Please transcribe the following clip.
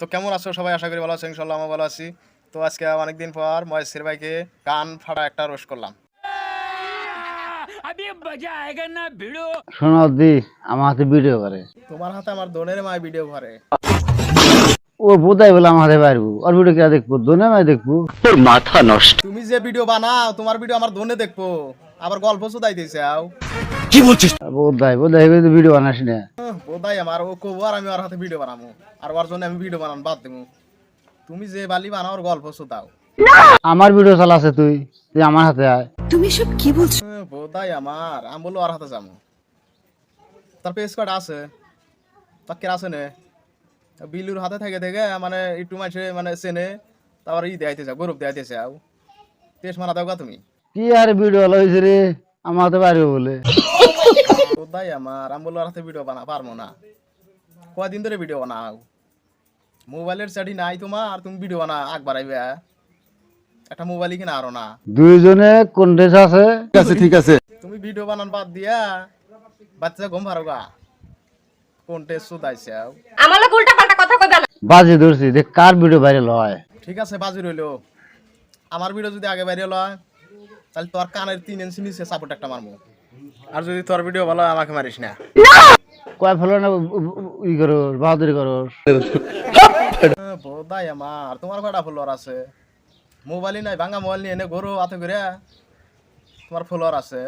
তো কেমন আছো সবাই? আশা করি ভালো আছো। ইনশাআল্লাহ আমি ভালো আছি। তো আজকে অনেকদিন পর মহেশের ভাইকে কান ফাটা একটা রোস্ট করলাম। শোনো দি আমার হাতে ভিডিও করে তোমার হাতে আমার দোনের মায় ভিডিও করে। ও বোধাই বলে আমার হাতে পারবো আর ভিডিও কে দেখবো দোনে মাই দেখবো তোর মাথা নষ্ট তুমি যে ভিডিও বানাও তোমার ভিডিও আমার দোনে দেখবো, আবার গল্প শুধাইতেছে আও। কি বলছিস বোধাই বোধাই ভিডিও বানাস না বোধাই আমার ও কবো আর আমি ওর হাতে ভিডিও বানাবো, আর ওর জন্য আমি ভিডিও বানানো বাদ দেবো। তুমি যে বালি বানাও ওর গল্প শুধাও। আমার ভিডিও চালাছে তুই তুই আমার হাতে আয় তুমি সব কি বলছো? বোধাই আমার আমি বললো ওর হাতে যাবো। তার পেজ কার্ড আছে, তার কে আছে নে বিলুর হাতে থেকে থেকে মানে একটু মাসে মানে চেনে, তারপর ই দেখাইতেছে গৌরব দেখাইতেছে আও। তেজ মারা দাও তুমি। কি আর ভিডিও লইছে রে আমার হাতে পারবো বলে বোধাই আমার আমি বললো ওর হাতে ভিডিও বানা পারবো না। কয়দিন ধরে ভিডিও বানাও, মোবাইলের চাটি নাই তোমার আর তুমি ভিডিও বানা আগ বাড়াইবে। একটা মোবাইলই কিনা আরো না, দুইজনে কোন ড্রেস আছে ঠিক আছে তুমি ভিডিও বানান বাদ দিয়া বাচ্চা ঘুম পারো গা। কোন টেস্ট শুধাইছে আও। আমার লোক উল্টা পাল্টা কথা কইবা না। বাজি ধরছি দেখ কার ভিডিও ভাইরাল হয় ঠিক আছে বাজি রইলো, আমার ভিডিও যদি আগে বাইরে হয় তাহলে তোর কানের 3 ইঞ্চি নিচে সাপোর্ট একটা মারবো। আর যদি তোর ভিডিও ভালো হয় আমাকে মারিস না। কয় ফলো না ই করো বাহাদুরি করো বোধাই আমার তোমার কয়টা ফলোয়ার আছে? মোবাইলই নাই, ভাঙা মোবাইল নিয়ে এনে ঘোরো হাতে করে, তোমার ফলোয়ার আছে।